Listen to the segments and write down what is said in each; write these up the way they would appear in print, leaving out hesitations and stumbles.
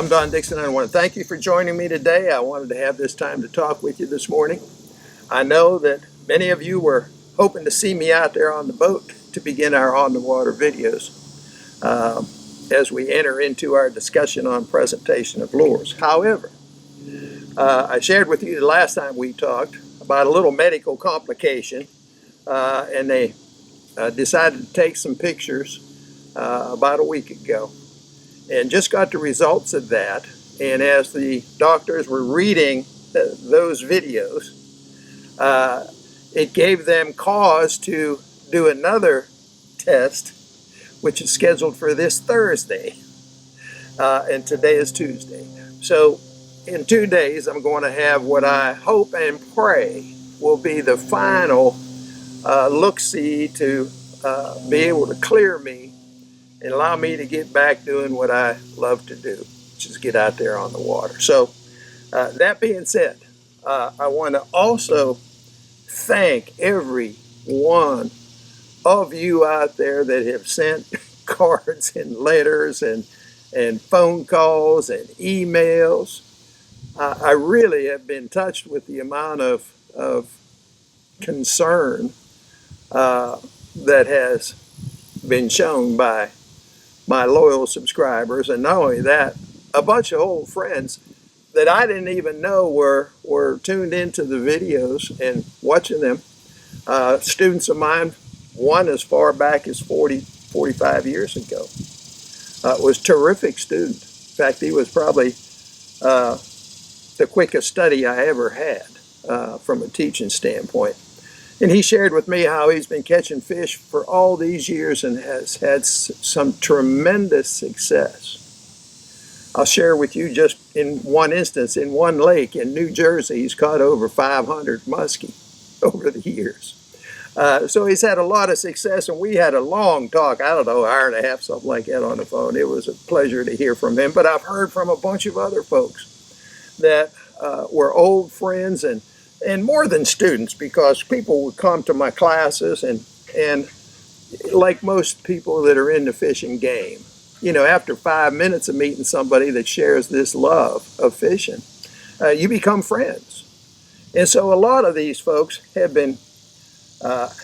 I'm Don Dickson, and I want to thank you for joining me today. I wanted to have this time to talk with you this morning. I know that many of you were hoping to see me out there on the boat to begin our on the water videos as we enter into our discussion on presentation of lures. However, I shared with you the last time we talked about a little medical complication, and they decided to take some pictures about a week ago, and just got the results of that. And as the doctors were reading those videos, it gave them cause to do another test, which is scheduled for this Thursday, and today is Tuesday. So in 2 days, I'm going to have what I hope and pray will be the final look-see to be able to clear me and allow me to get back doing what I love to do, which is get out there on the water. So that being said, I want to also thank every one of you out there that have sent cards and letters and phone calls and emails. I really have been touched with the amount of concern that has been shown by my loyal subscribers. And not only that, a bunch of old friends that I didn't even know were tuned into the videos and watching them. Students of mine, one as far back as 45 years ago, was a terrific student. In fact, he was probably the quickest study I ever had from a teaching standpoint. And he shared with me how he's been catching fish for all these years and has had some tremendous success. I'll share with you just in one instance, in one lake in New Jersey, he's caught over 500 muskie over the years. So he's had a lot of success, and we had a long talk, I don't know, hour and a half, something like that on the phone. It was a pleasure to hear from him. But I've heard from a bunch of other folks that were old friends and more than students, because people would come to my classes and like most people that are in the fishing game, you know, after 5 minutes of meeting somebody that shares this love of fishing, you become friends. And so a lot of these folks have been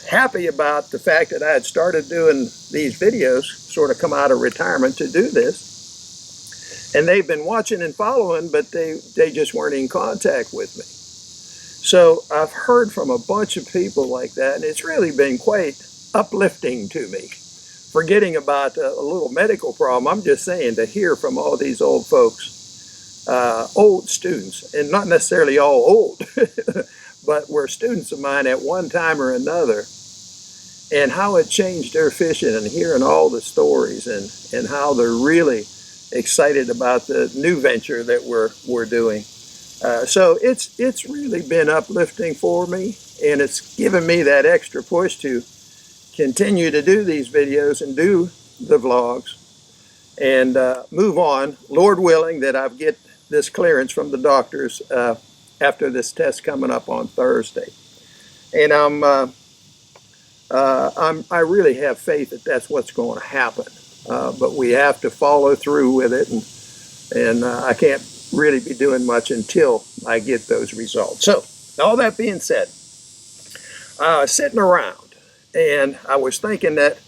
happy about the fact that I had started doing these videos, sort of come out of retirement to do this. And they've been watching and following, but they just weren't in contact with me. So I've heard from a bunch of people like that, and it's really been quite uplifting to me. Forgetting about a little medical problem, I'm just saying, to hear from all these old folks, old students, and not necessarily all old, but were students of mine at one time or another, and how it changed their fishing, and hearing all the stories, and how they're really excited about the new venture that we're doing. So it's really been uplifting for me, and it's given me that extra push to continue to do these videos and do the vlogs and move on, Lord willing, that I get this clearance from the doctors after this test coming up on Thursday. And I really have faith that that's what's going to happen, but we have to follow through with it, and I can't really be doing much until I get those results. So all that being said, sitting around, and I was thinking that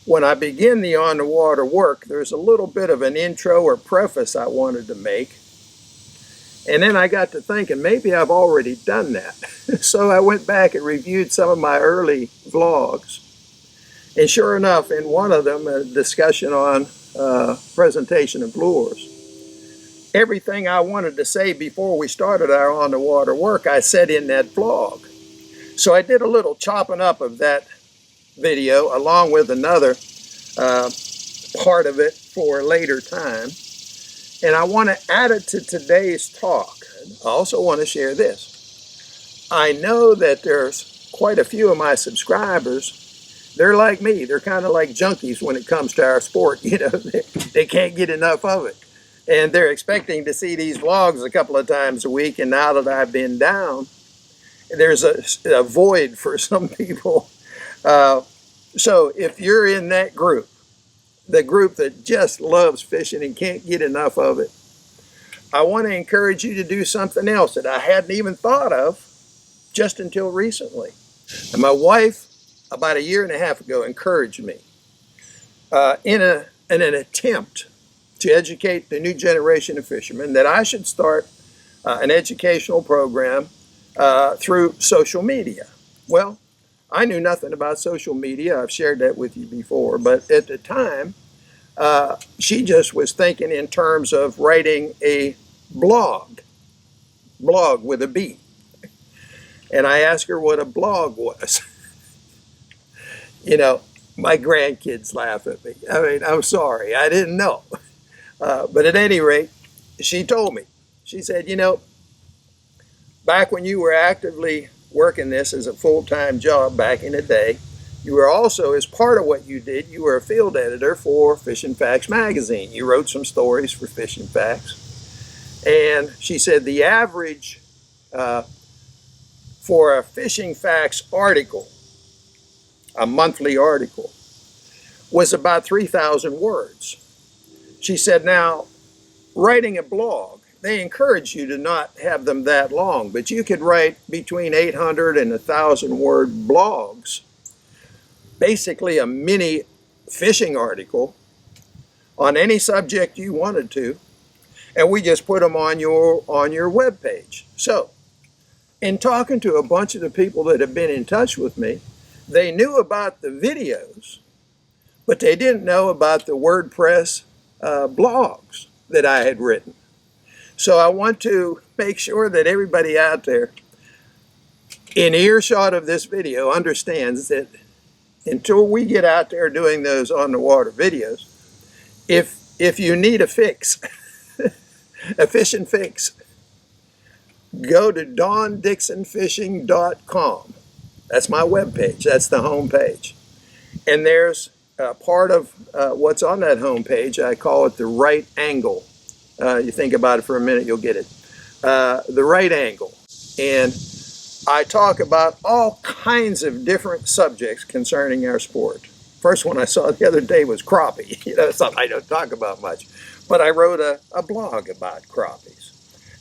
when I begin the on the water work, there's a little bit of an intro or preface I wanted to make. And then I got to thinking, maybe I've already done that. So I went back and reviewed some of my early vlogs. And sure enough, in one of them, a discussion on presentation of lures, everything I wanted to say before we started our on the water work, I said in that vlog. So I did a little chopping up of that video along with another part of it for a later time. And I want to add it to today's talk. I also want to share this. I know that there's quite a few of my subscribers. They're like me. They're kind of like junkies when it comes to our sport. You know, they can't get enough of it. And they're expecting to see these vlogs a couple of times a week. And now that I've been down, there's a void for some people. So if you're in that group, the group that just loves fishing and can't get enough of it, I want to encourage you to do something else that I hadn't even thought of just until recently. And my wife, about a year and a half ago, encouraged me in an attempt to educate the new generation of fishermen that I should start an educational program through social media. Well, I knew nothing about social media. I've shared that with you before, but at the time, she just was thinking in terms of writing a blog with a B. And I asked her what a blog was. You know, my grandkids laugh at me. I mean, I'm sorry, I didn't know. But at any rate, she told me. She said, you know, back when you were actively working this as a full-time job back in the day, you were also, as part of what you did, you were a field editor for Fishing Facts magazine. You wrote some stories for Fishing Facts. And she said the average for a Fishing Facts article, a monthly article, was about 3,000 words. She said, now, writing a blog, they encourage you to not have them that long, but you could write between 800 and 1,000 word blogs, basically a mini fishing article on any subject you wanted to, and we just put them on your webpage. So, in talking to a bunch of the people that have been in touch with me, they knew about the videos, but they didn't know about the WordPress blogs that I had written. So I want to make sure that everybody out there in earshot of this video understands that until we get out there doing those on the water videos, if you need a fix, a fishing fix, go to DonDicksonFishing.com. That's my webpage. That's the home page. And there's part of what's on that home page. I call it the right angle. You think about it for a minute, you'll get it. The right angle. And I talk about all kinds of different subjects concerning our sport. First one I saw the other day was crappie. You know, something I don't talk about much. But I wrote a blog about crappies.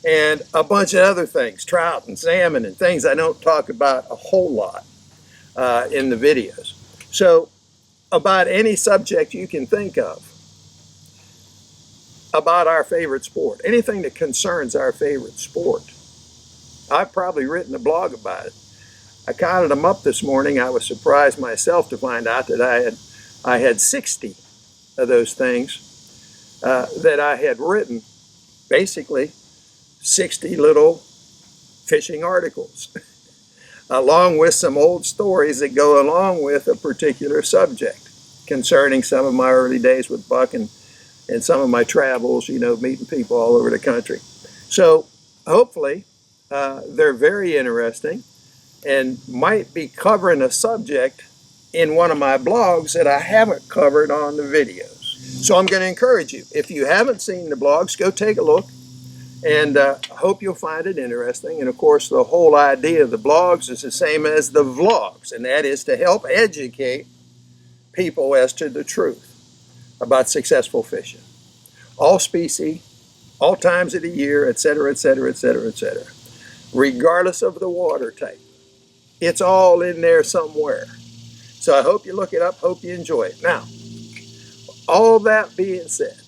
And a bunch of other things, trout and salmon and things I don't talk about a whole lot in the videos. So about any subject you can think of about our favorite sport, anything that concerns our favorite sport, I've probably written a blog about it. I counted them up this morning. I was surprised myself to find out that I had 60 of those things that I had written, basically 60 little fishing articles, along with some old stories that go along with a particular subject concerning some of my early days with Buck and some of my travels, you know, meeting people all over the country. So hopefully they're very interesting and might be covering a subject in one of my blogs that I haven't covered on the videos. So I'm going to encourage you, if you haven't seen the blogs, go take a look. And I hope you'll find it interesting. And of course, the whole idea of the blogs is the same as the vlogs, and that is to help educate people as to the truth about successful fishing. All species, all times of the year, etc., etc., etc., etc. Regardless of the water type. It's all in there somewhere. So I hope you look it up, hope you enjoy it. Now, all that being said,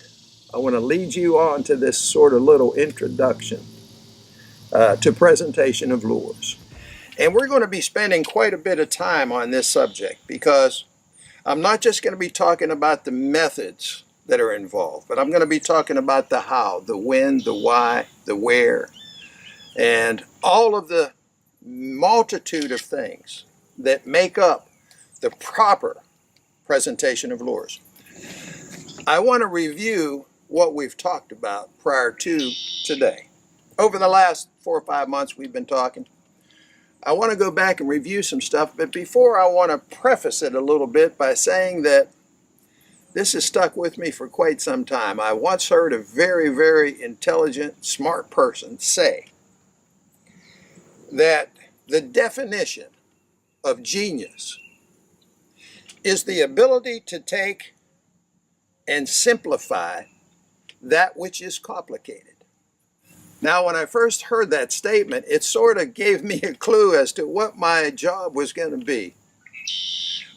I want to lead you on to this sort of little introduction to presentation of lures. And we're going to be spending quite a bit of time on this subject because I'm not just going to be talking about the methods that are involved, but I'm going to be talking about the how, the when, the why, the where, and all of the multitude of things that make up the proper presentation of lures. I want to review what we've talked about prior to today. Over the last 4 or 5 months we've been talking. I want to go back and review some stuff, but before I want to preface it a little bit by saying that this has stuck with me for quite some time. I once heard a very, very intelligent, smart person say that the definition of genius is the ability to take and simplify that which is complicated. Now, when I first heard that statement, it sort of gave me a clue as to what my job was going to be.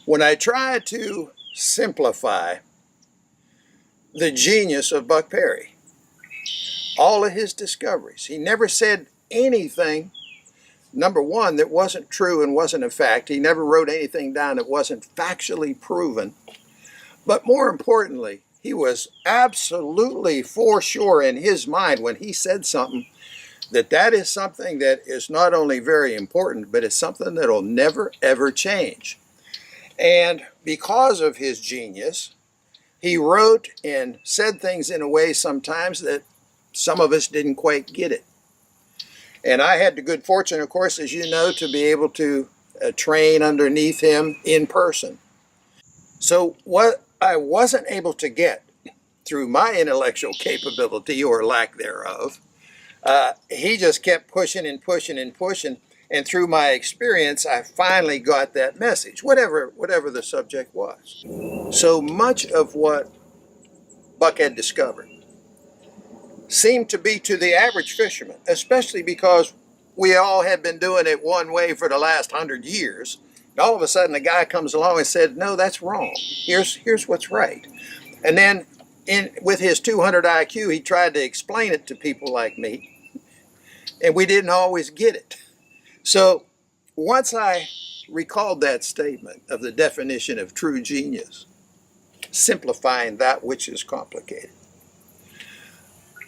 When I tried to simplify the genius of Buck Perry, all of his discoveries, he never said anything, number one, that wasn't true and wasn't a fact. He never wrote anything down that wasn't factually proven. But more importantly, he was absolutely for sure in his mind when he said something that is something that is not only very important, but it's something that'll never, ever change. And because of his genius, he wrote and said things in a way sometimes that some of us didn't quite get it. And I had the good fortune, of course, as you know, to be able to train underneath him in person. So what I wasn't able to get through my intellectual capability or lack thereof, he just kept pushing and pushing and pushing. And through my experience, I finally got that message, whatever the subject was. So much of what Buck had discovered seemed to be to the average fisherman, especially because we all had been doing it one way for the last 100 years. And all of a sudden, a guy comes along and said, no, that's wrong. Here's what's right. And then with his 200 IQ, he tried to explain it to people like me, and we didn't always get it. So once I recalled that statement of the definition of true genius, simplifying that which is complicated,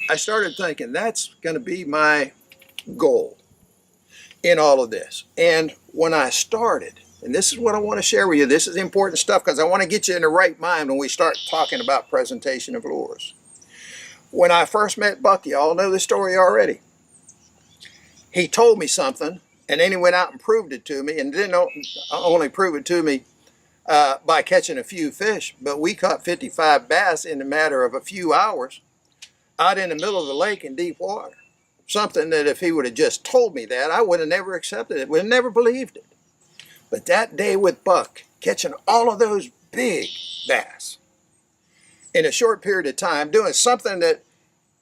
I started thinking that's going to be my goal in all of this. And when I started, and this is what I want to share with you, this is important stuff because I want to get you in the right mind when we start talking about presentation of lures. When I first met Buck, you all know the story already. He told me something, and then he went out and proved it to me, and didn't only prove it to me by catching a few fish, but we caught 55 bass in a matter of a few hours out in the middle of the lake in deep water. Something that if he would have just told me that, I would have never accepted it, would have never believed it. But that day with Buck, catching all of those big bass in a short period of time, doing something that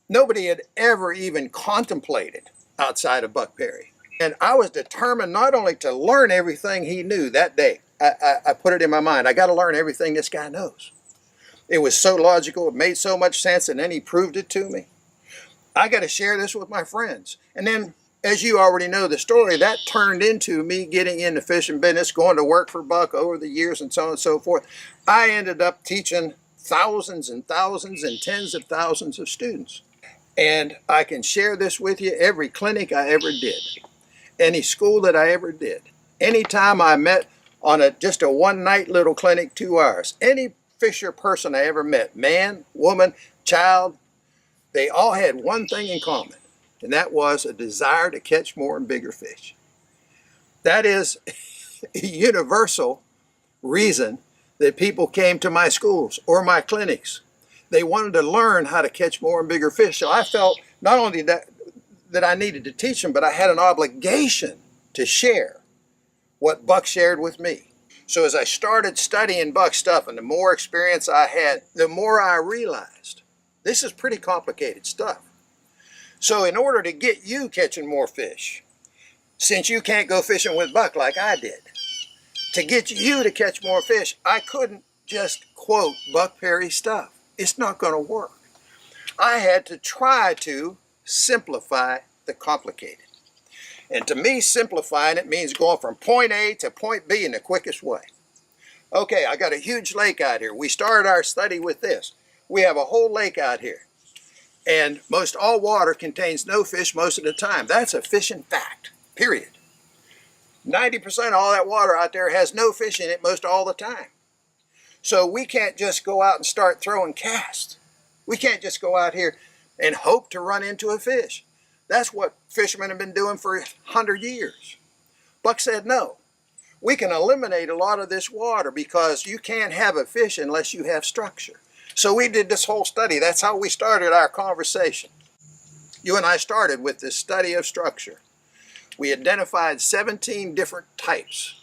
nobody had ever even contemplated outside of Buck Perry. And I was determined not only to learn everything he knew that day, I put it in my mind, I got to learn everything this guy knows. It was so logical, it made so much sense, and then he proved it to me. I got to share this with my friends. And then, as you already know the story, that turned into me getting into fishing business, going to work for Buck over the years and so on and so forth. I ended up teaching thousands and thousands and tens of thousands of students. And I can share this with you, every clinic I ever did, any school that I ever did, anytime I met on just a one-night little clinic, 2 hours, any fisher person I ever met, man, woman, child, they all had one thing in common, and that was a desire to catch more and bigger fish. That is a universal reason that people came to my schools or my clinics. They wanted to learn how to catch more and bigger fish. So I felt not only that I needed to teach them, but I had an obligation to share what Buck shared with me. So as I started studying Buck stuff and the more experience I had, the more I realized this is pretty complicated stuff. So in order to get you catching more fish, since you can't go fishing with Buck like I did, to get you to catch more fish, I couldn't just quote Buck Perry stuff. It's not going to work. I had to try to simplify the complicated. And to me, simplifying it means going from point A to point B in the quickest way. Okay, I got a huge lake out here. We started our study with this. We have a whole lake out here. And most all water contains no fish most of the time. That's a fishing fact, period. 90% of all that water out there has no fish in it most all the time. So we can't just go out and start throwing casts. We can't just go out here and hope to run into a fish. That's what fishermen have been doing for 100 years. Buck said, no, we can eliminate a lot of this water because you can't have a fish unless you have structure. So we did this whole study. That's how we started our conversation. You and I started with this study of structure. We identified 17 different types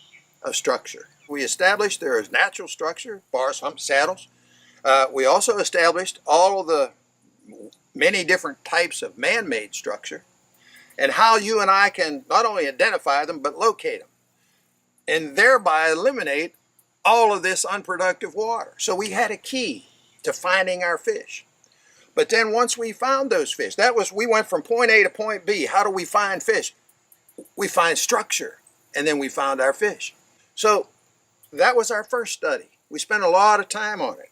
of structure. We established there is natural structure, bars, humps, saddles. We also established all of the many different types of man-made structure, and how you and I can not only identify them, but locate them, and thereby eliminate all of this unproductive water. So we had a key to finding our fish. But then once we found those fish, we went from point A to point B. How do we find fish? We find structure, and then we found our fish. So that was our first study. We spent a lot of time on it.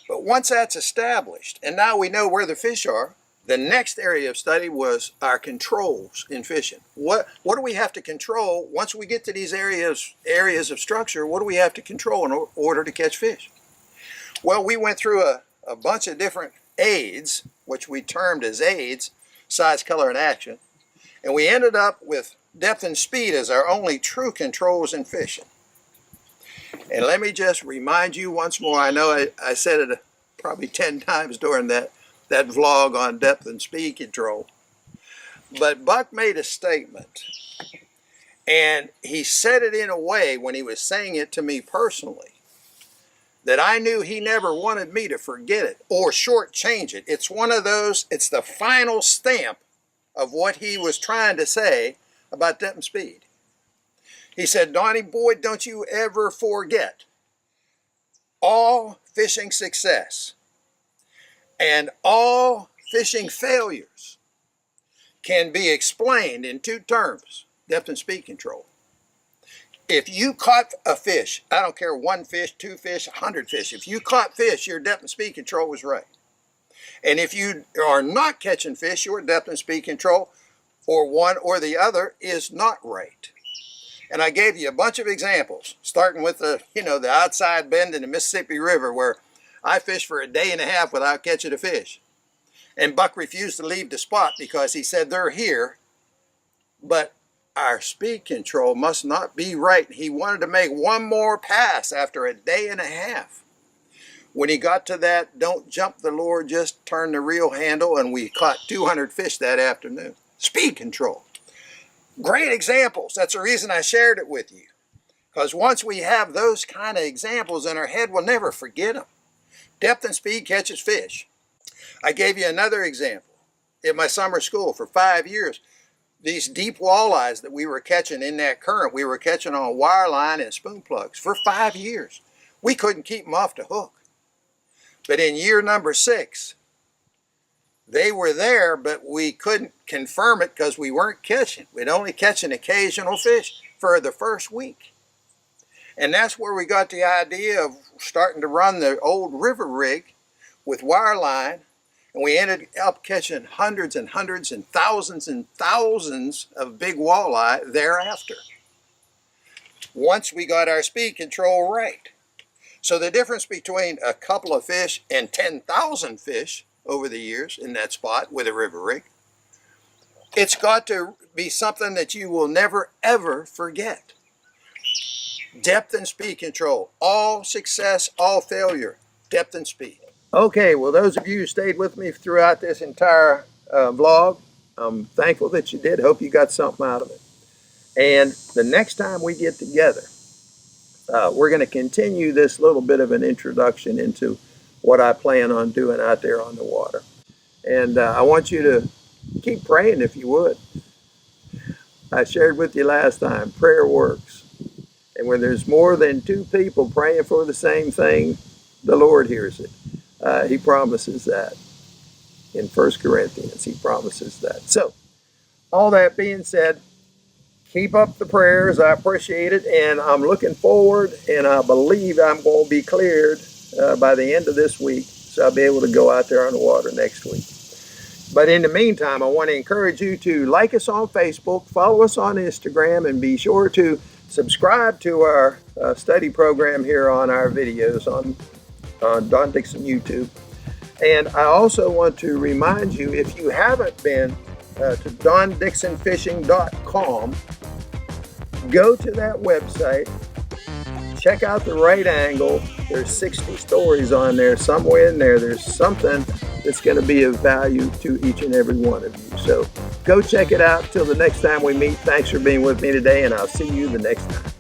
But once that's established, and now we know where the fish are, the next area of study was our controls in fishing. What do we have to control once we get to these areas of structure? What do we have to control in order to catch fish? Well, we went through a bunch of different aids, which we termed as aids, size, color, and action, and we ended up with depth and speed as our only true controls in fishing. And let me just remind you once more, I know I said it probably 10 times during that vlog on depth and speed control, but Buck made a statement, and he said it in a way when he was saying it to me personally that I knew he never wanted me to forget it or shortchange it. It's one of those, it's the final stamp of what he was trying to say about depth and speed. He said, Donnie, boy, don't you ever forget, all fishing success and all fishing failures can be explained in two terms: depth and speed control. If you caught a fish, I don't care, 1 fish, 2 fish, 100 fish, if you caught fish, your depth and speed control was right. And if you are not catching fish, your depth and speed control, or one or the other, is not right. And I gave you a bunch of examples, starting with the outside bend in the Mississippi River, where I fished for a day and a half without catching a fish. And Buck refused to leave the spot because he said, they're here, but our speed control must not be right. He wanted to make one more pass after a day and a half. When he got to that, don't jump the lure, just turn the reel handle, and we caught 200 fish that afternoon. Speed control. Great examples. That's the reason I shared it with you. Because once we have those kind of examples in our head, we'll never forget them. Depth and speed catches fish. I gave you another example. In my summer school for 5 years, these deep walleyes that we were catching in that current, we were catching on wire line and spoon plugs for 5 years. We couldn't keep them off the hook. But in year number 6, they were there, but we couldn't confirm it because we weren't catching. We'd only catch an occasional fish for the first week. And that's where we got the idea of starting to run the old river rig with wire line. And we ended up catching hundreds and hundreds and thousands of big walleye thereafter, once we got our speed control right. So the difference between a couple of fish and 10,000 fish over the years in that spot with a river rig, it's got to be something that you will never ever forget. Depth and speed control. All success, all failure. Depth and speed. Okay, well, those of you who stayed with me throughout this entire vlog, I'm thankful that you did. Hope you got something out of it. And the next time we get together, we're going to continue this little bit of an introduction into what I plan on doing out there on the water. And I want you to keep praying if you would. I shared with you last time, prayer works. And when there's more than 2 people praying for the same thing, the Lord hears it. He promises that in 1 Corinthians. He promises that. So, all that being said, keep up the prayers. I appreciate it, and I'm looking forward, and I believe I'm going to be cleared by the end of this week, so I'll be able to go out there on the water next week. But in the meantime, I want to encourage you to like us on Facebook, follow us on Instagram, and be sure to subscribe to our study program here on our videos on Don Dickson YouTube. And I also want to remind you, if you haven't been to dondicksonfishing.com, go to that website, check out the right angle. There's 60 stories on there. Somewhere in there, there's something that's going to be of value to each and every one of you. So go check it out. Till the next time we meet, thanks for being with me today, and I'll see you the next time.